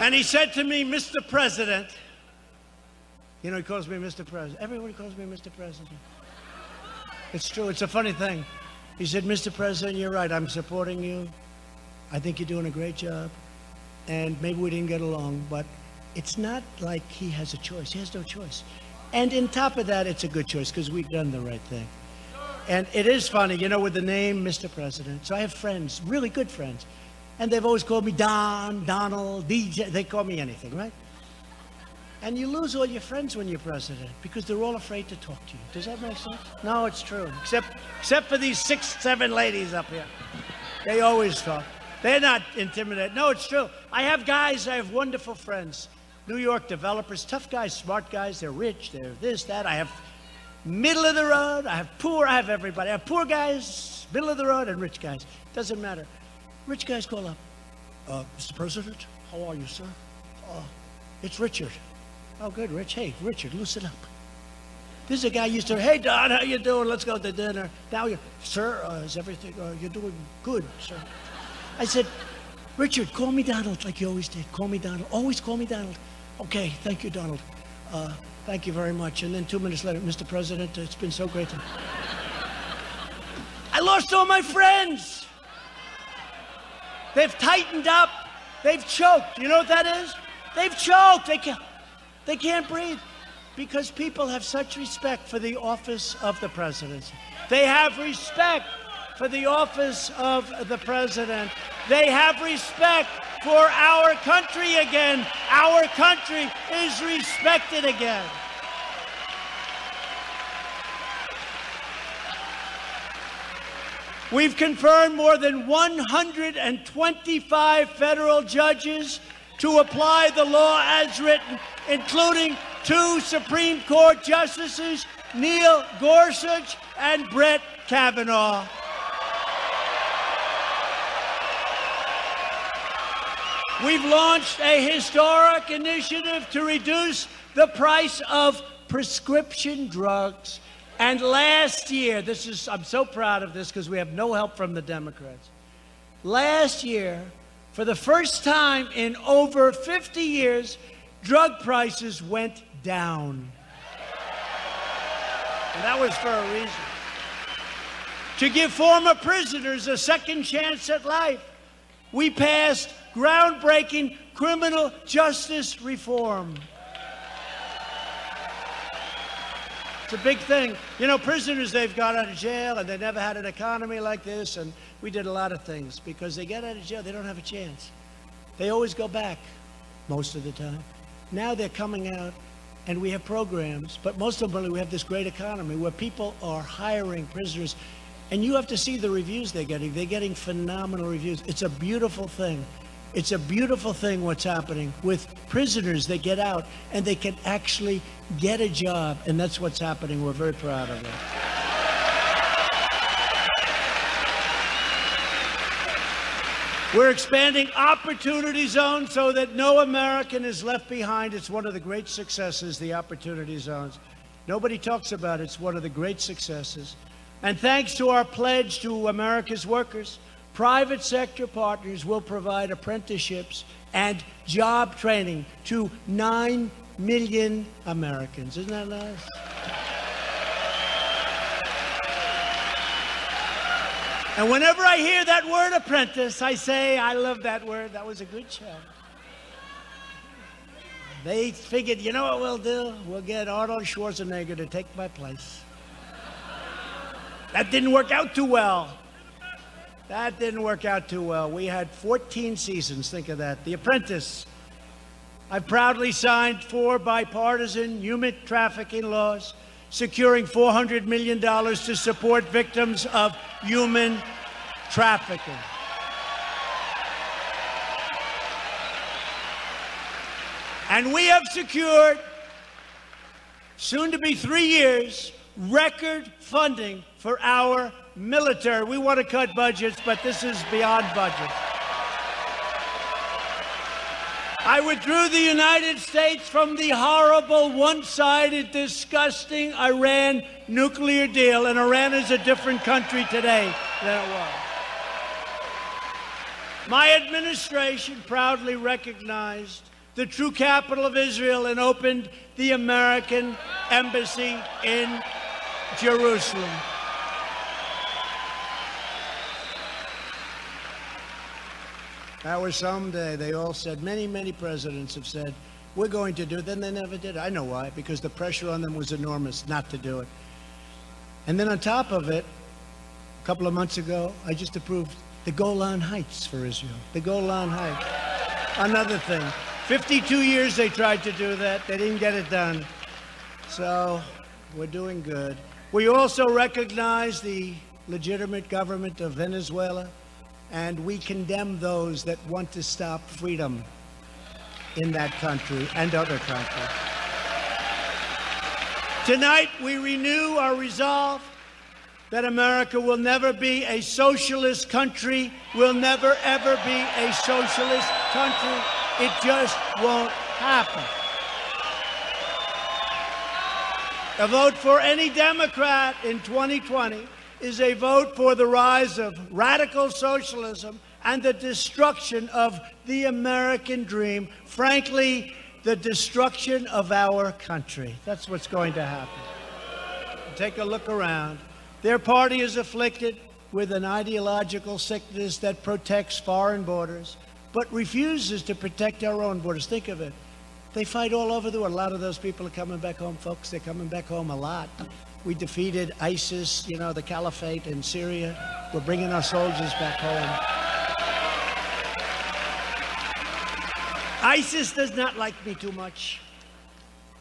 And he said to me, Mr. President, you know, he calls me Mr. President. Everybody calls me Mr. President. It's true. It's a funny thing. He said, Mr. President, you're right. I'm supporting you. I think you're doing a great job. And maybe we didn't get along, but it's not like he has a choice. He has no choice. And on top of that, it's a good choice because we've done the right thing. And it is funny, you know, with the name Mr. President. So I have friends, really good friends. And they've always called me Don, Donald, DJ. They call me anything, right? And you lose all your friends when you're president because they're all afraid to talk to you. Does that make sense? No, it's true. Except for these 6, 7 ladies up here. They always talk. They're not intimidated. No, it's true. I have guys, I have wonderful friends. New York developers, tough guys, smart guys. They're rich, they're this, that. I have middle of the road, I have poor, I have everybody. I have poor guys, middle of the road, and rich guys. Doesn't matter. Rich guys call up. Mr. President, how are you, sir? It's Richard. Oh, good, Rich. Hey, Richard, loosen up. This is a guy used to, hey, Don, how you doing? Let's go to dinner. Now you're, sir, is everything, you're doing good, sir. I said, Richard, call me Donald like you always did. Call me Donald. Always call me Donald. Okay, thank you, Donald. Thank you very much. And then 2 minutes later, Mr. President, it's been so great to... I lost all my friends. They've tightened up. They've choked. You know what that is? They've choked. They can't breathe because people have such respect for the office of the presidency. They have respect for the office of the president. They have respect for our country again. Our country is respected again. We've confirmed more than 125 federal judges to apply the law as written, including 2 Supreme Court justices, Neil Gorsuch and Brett Kavanaugh. We've launched a historic initiative to reduce the price of prescription drugs. And last year, I'm so proud of this because we have no help from the Democrats. Last year, for the first time in over 50 years, drug prices went down. And that was for a reason. To give former prisoners a second chance at life, we passed groundbreaking criminal justice reform. It's a big thing. You know, prisoners, they've got out of jail and they never had an economy like this, and we did a lot of things. Because they get out of jail, they don't have a chance. They always go back, most of the time. Now they're coming out, and we have programs, but most importantly, we have this great economy where people are hiring prisoners, and you have to see the reviews they're getting. They're getting phenomenal reviews. It's a beautiful thing. It's a beautiful thing what's happening with prisoners. They get out and they can actually get a job, and that's what's happening. We're very proud of it. We're expanding opportunity zones so that no American is left behind. It's one of the great successes, the opportunity zones. Nobody talks about it. It's one of the great successes. And thanks to our pledge to America's workers, private sector partners will provide apprenticeships and job training to 9 million Americans. Isn't that nice? And whenever I hear that word apprentice, I say, I love that word. That was a good job. They figured, you know what we'll do? We'll get Arnold Schwarzenegger to take my place. That didn't work out too well. That didn't work out too well. We had 14 seasons, think of that. The Apprentice. I've proudly signed 4 bipartisan human trafficking laws, securing $400 million to support victims of human trafficking. And we have secured, soon to be 3 years, record funding for our military. We want to cut budgets, but this is beyond budget. I withdrew the United States from the horrible, one-sided, disgusting Iran nuclear deal, and Iran is a different country today than it was. My administration proudly recognized the true capital of Israel, and opened the American embassy in Jerusalem. That was someday. They all said, many presidents have said, we're going to do it. Then they never did. I know why, because the pressure on them was enormous not to do it. And then on top of it, a couple of months ago, I just approved the Golan Heights for Israel. The Golan Heights. Another thing. 52 years they tried to do that. They didn't get it done. So we're doing good. We also recognize the legitimate government of Venezuela, and we condemn those that want to stop freedom in that country and other countries. Tonight, we renew our resolve that America will never be a socialist country, will never, ever be a socialist country. It just won't happen. A vote for any Democrat in 2020 is a vote for the rise of radical socialism and the destruction of the American dream. Frankly, the destruction of our country. That's what's going to happen. Take a look around. Their party is afflicted with an ideological sickness that protects foreign borders, but refuses to protect our own borders. Think of it. They fight all over the world. A lot of those people are coming back home, folks. They're coming back home a lot. We defeated ISIS, you know, the caliphate in Syria. We're bringing our soldiers back home. ISIS does not like me too much,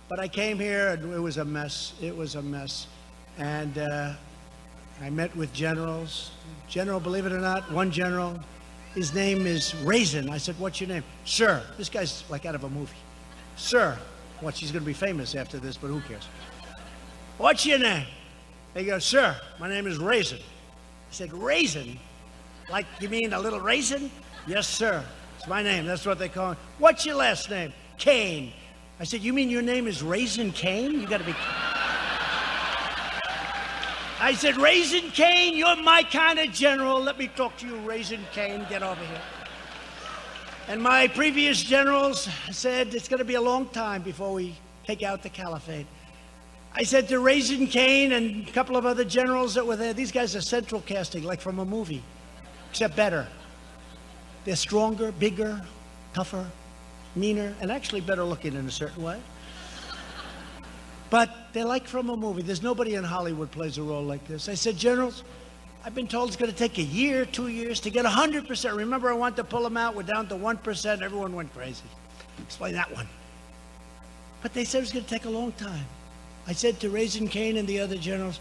but I came here and it was a mess. It was a mess. And I met with generals. General, believe it or not, one general, his name is Raisin. I said, what's your name? Sir. This guy's like out of a movie. Sir. What, she's going to be famous after this, but who cares? What's your name? They go, sir, my name is Raisin. I said, Raisin? Like, you mean a little raisin? Yes, sir. It's my name. That's what they call it. What's your last name? Kane. I said, you mean your name is Raisin Kane? You got to be... I said, Raisin Kane, you're my kind of general. Let me talk to you, Raisin Kane. Get over here. And my previous generals said, it's going to be a long time before we take out the caliphate. I said to Raisin Kane and a couple of other generals that were there, these guys are central casting, like from a movie, except better. They're stronger, bigger, tougher, meaner, and actually better looking in a certain way. But they're like from a movie. There's nobody in Hollywood plays a role like this. I said, generals, I've been told it's going to take a year, 2 years to get 100%. Remember, I wanted to pull them out. We're down to 1%. Everyone went crazy. Explain that one. But they said it was going to take a long time. I said to Raisin Kane and the other generals,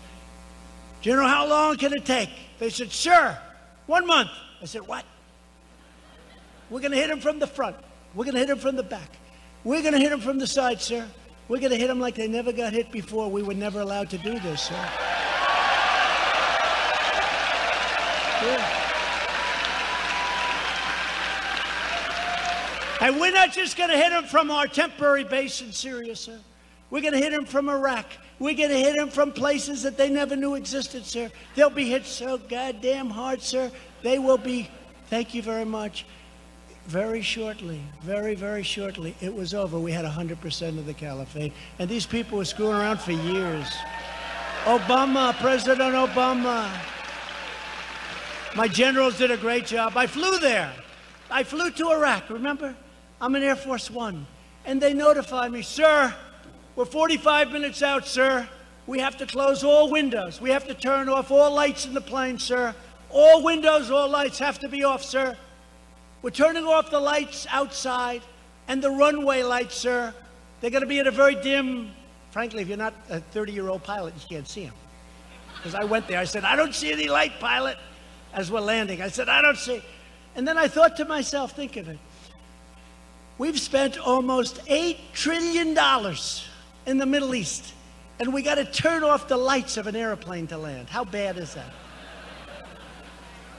General, how long can it take? They said, sir, 1 month. I said, what? We're going to hit him from the front. We're going to hit him from the back. We're going to hit him from the side, sir. We're going to hit them like they never got hit before. We were never allowed to do this, sir. Yeah. And we're not just going to hit them from our temporary base in Syria, sir. We're going to hit them from Iraq. We're going to hit them from places that they never knew existed, sir. They'll be hit so goddamn hard, sir. They will be, thank you very much. Very shortly, very, very shortly, it was over. We had 100% of the caliphate. And these people were screwing around for years. Obama, President Obama. My generals did a great job. I flew there. I flew to Iraq, remember? I'm in Air Force One. And they notified me, sir, we're 45 minutes out, sir. We have to close all windows. We have to turn off all lights in the plane, sir. All windows, all lights have to be off, sir. We're turning off the lights outside and the runway lights, sir. They're going to be at a very dim, frankly, if you're not a 30-year-old pilot, you can't see them. Because I went there, I said, I don't see any light, pilot, as we're landing. I said, I don't see. And then I thought to myself, think of it. We've spent almost $8 trillion in the Middle East, and we got to turn off the lights of an airplane to land. How bad is that?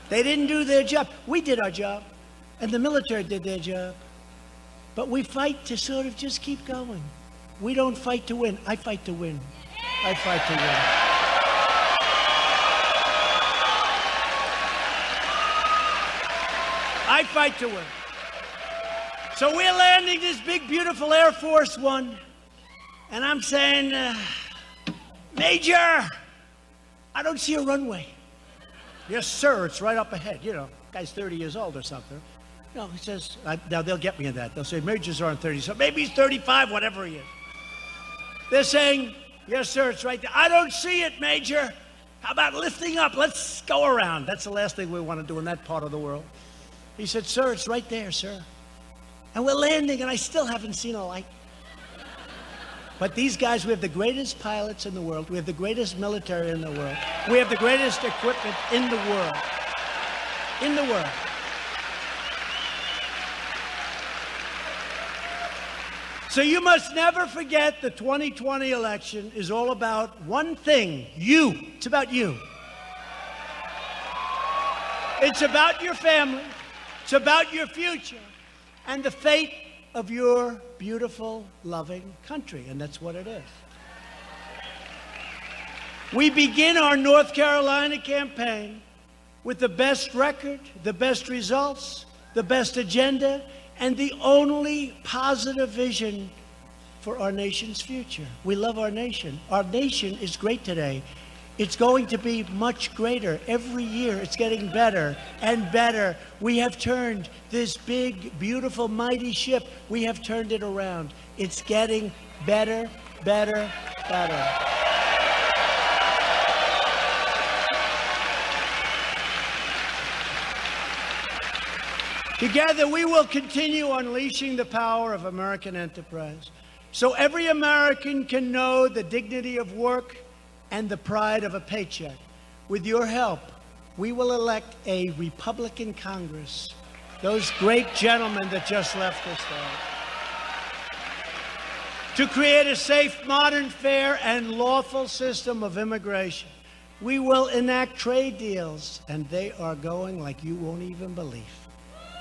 They didn't do their job. We did our job. And the military did their job. But we fight to sort of just keep going. We don't fight to win. I fight to win. I fight to win. I fight to win. So we're landing this big, beautiful Air Force One, and I'm saying, Major, I don't see a runway. Yes, sir, it's right up ahead. You know, guy's 30 years old or something. You know, he says, now they'll get me in that. They'll say, Majors aren't 30, so maybe he's 35, whatever he is. They're saying, yes, sir, it's right there. I don't see it, Major. How about lifting up? Let's go around. That's the last thing we want to do in that part of the world. He said, sir, it's right there, sir. And we're landing, and I still haven't seen a light. But these guys, we have the greatest pilots in the world. We have the greatest military in the world. We have the greatest equipment in the world. In the world. So you must never forget the 2020 election is all about one thing, you. It's about you. It's about your family. It's about your future and the fate of your beautiful, loving country, and that's what it is. We begin our North Carolina campaign with the best record, the best results, the best agenda, and the only positive vision for our nation's future. We love our nation. Our nation is great today. It's going to be much greater. Every year it's getting better and better. We have turned this big, beautiful, mighty ship, we have turned it around. It's getting better, better, better. Together, we will continue unleashing the power of American enterprise, so every American can know the dignity of work and the pride of a paycheck. With your help, we will elect a Republican Congress, those great gentlemen that just left us there, to create a safe, modern, fair, and lawful system of immigration. We will enact trade deals, and they are going like you won't even believe.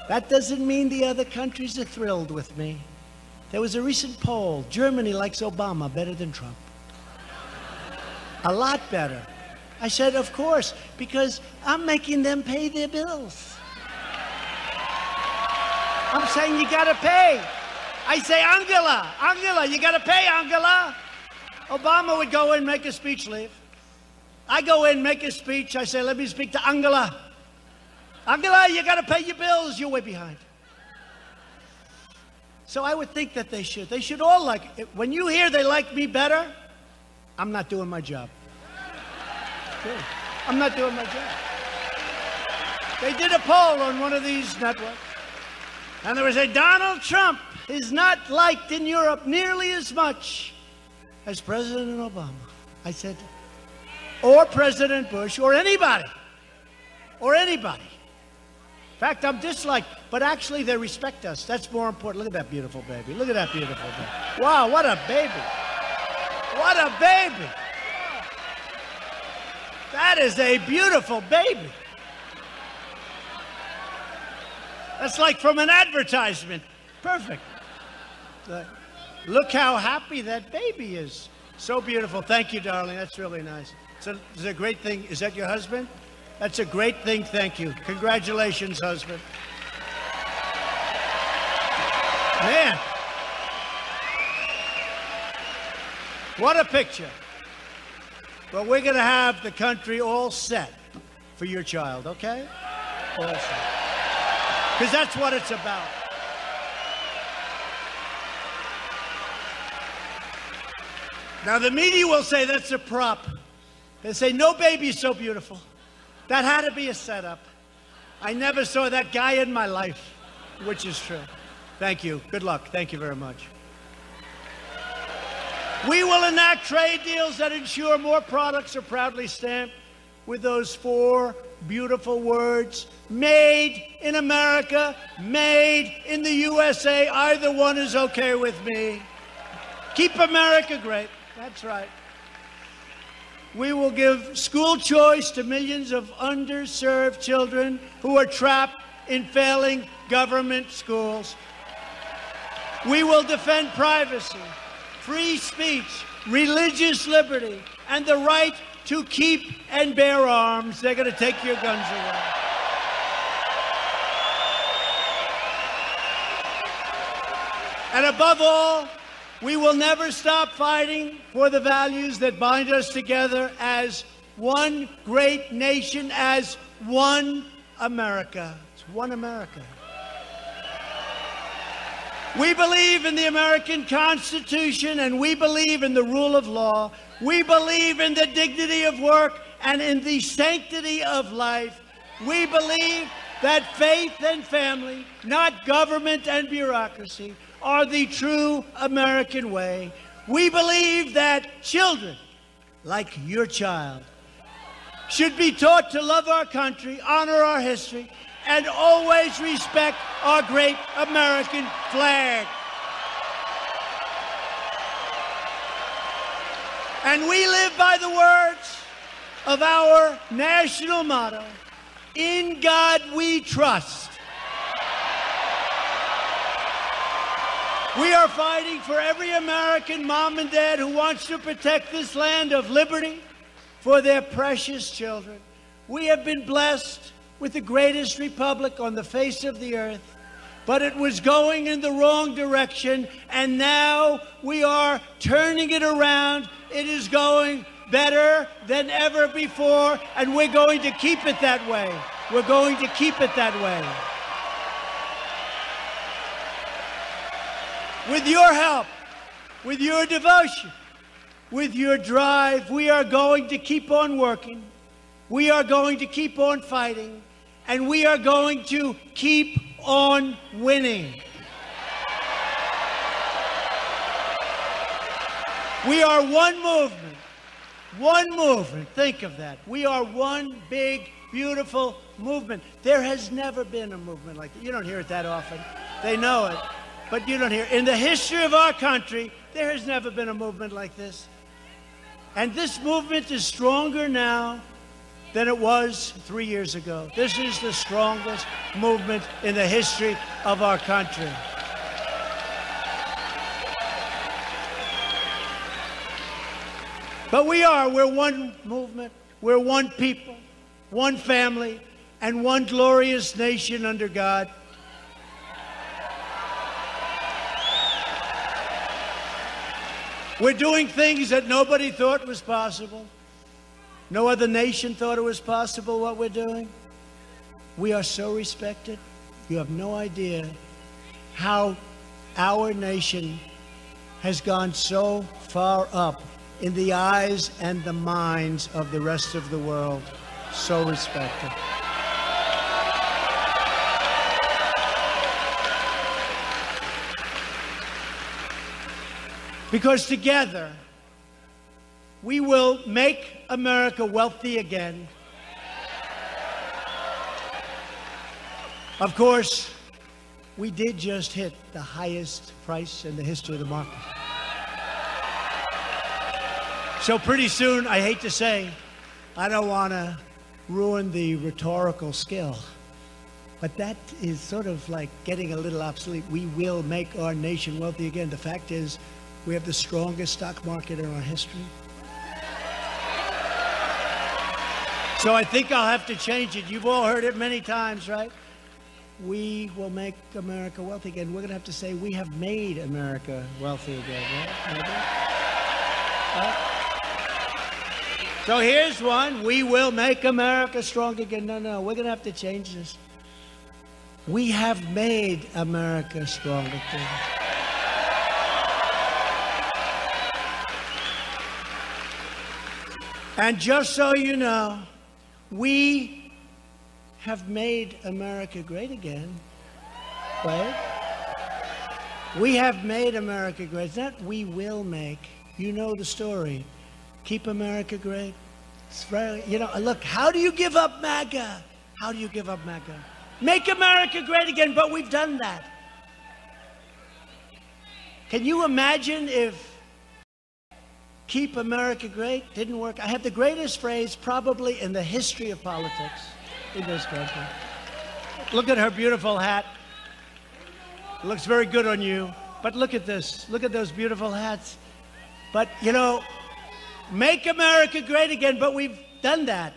That doesn't mean the other countries are thrilled with me. There was a recent poll. Germany likes Obama better than Trump. A lot better. I said, of course, because I'm making them pay their bills. I'm saying you gotta pay. I say, Angela, you gotta pay, Angela. Obama would go in, make a speech, leave. I go in, make a speech. I say, let me speak to Angela. Angela, you got to pay your bills. You're way behind. So I would think that they should. They should all like it. When you hear they like me better, I'm not doing my job. Good. I'm not doing my job. They did a poll on one of these networks, and there was a Donald Trump is not liked in Europe nearly as much as President Obama. I said, or President Bush, or anybody. Or anybody. In fact, I'm disliked, but actually they respect us. That's more important. Look at that beautiful baby. Look at that beautiful baby. Wow, what a baby. What a baby. That is a beautiful baby. That's like from an advertisement. Perfect. Look how happy that baby is. So beautiful. Thank you, darling. That's really nice. So it's a great thing. Is that your husband? That's a great thing. Thank you. Congratulations, husband. Man. What a picture. Well, we're going to have the country all set for your child, okay? All set. Because that's what it's about. Now, the media will say that's a prop. They say, no baby is so beautiful. That had to be a setup. I never saw that guy in my life, which is true. Thank you. Good luck. Thank you very much. We will enact trade deals that ensure more products are proudly stamped with those 4 beautiful words, made in America, made in the USA. Either one is okay with me. Keep America great. That's right. We will give school choice to millions of underserved children who are trapped in failing government schools. We will defend privacy, free speech, religious liberty, and the right to keep and bear arms. They're going to take your guns away. And above all, we will never stop fighting for the values that bind us together as one great nation, as one America. It's one America. We believe in the American Constitution, and we believe in the rule of law. We believe in the dignity of work and in the sanctity of life. We believe that faith and family, not government and bureaucracy, are the true American way. We believe that children, like your child, should be taught to love our country, honor our history, and always respect our great American flag. And we live by the words of our national motto, "In God we trust." We are fighting for every American mom and dad who wants to protect this land of liberty for their precious children. We have been blessed with the greatest republic on the face of the earth, but it was going in the wrong direction, and now we are turning it around. It is going better than ever before, and we're going to keep it that way. We're going to keep it that way. With your help, with your devotion, with your drive, we are going to keep on working. We are going to keep on fighting, and we are going to keep on winning. We are one movement. One movement. Think of that. We are one big, beautiful movement. There has never been a movement like that. You don't hear it that often. They know it, but you don't hear it. In the history of our country, there has never been a movement like this. And this movement is stronger now than it was 3 years ago. This is the strongest movement in the history of our country. But we're one movement, we're one people, one family, and one glorious nation under God. We're doing things that nobody thought was possible. No other nation thought it was possible what we're doing. We are so respected. You have no idea how our nation has gone so far up in the eyes and the minds of the rest of the world. So respected. Because together, we will make America wealthy again. Of course, we did just hit the highest price in the history of the market. So pretty soon, I hate to say, I don't want to ruin the rhetorical skill, but that is sort of like getting a little obsolete. We will make our nation wealthy again. The fact is, we have the strongest stock market in our history. So I think I'll have to change it. You've all heard it many times, right? We will make America wealthy again. We're going to have to say we have made America wealthy again, right? Right? So here's one. We will make America strong again. No, we're going to have to change this. We have made America strong again. And just so you know, we have made America great again, right? We have made America great. It's not we will make. You know the story. Keep America great. It's very, look, how do you give up MAGA? How do you give up MAGA? Make America great again, but we've done that. Can you imagine if Keep America Great didn't work? I have the greatest phrase probably in the history of politics in this country. Look at her beautiful hat. It looks very good on you. But look at this. Look at those beautiful hats. But, make America great again, but we've done that.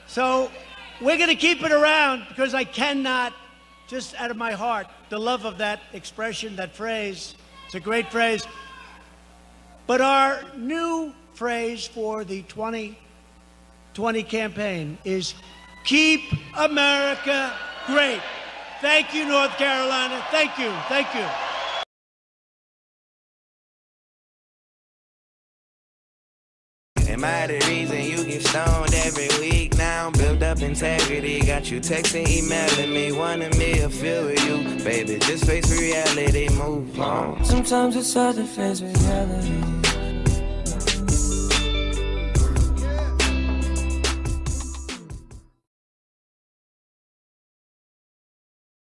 So we're going to keep it around because I cannot just out of my heart, the love of that expression, that phrase. It's a great phrase. But our new phrase for the 2020 campaign is Keep America Great. Thank you, North Carolina. Thank you. Thank you. Am I the reason you get stoned every week now? Build up integrity, got you texting, emailing me, wanting me to feel with you. Baby, just face reality, move on. Sometimes it's hard to face reality.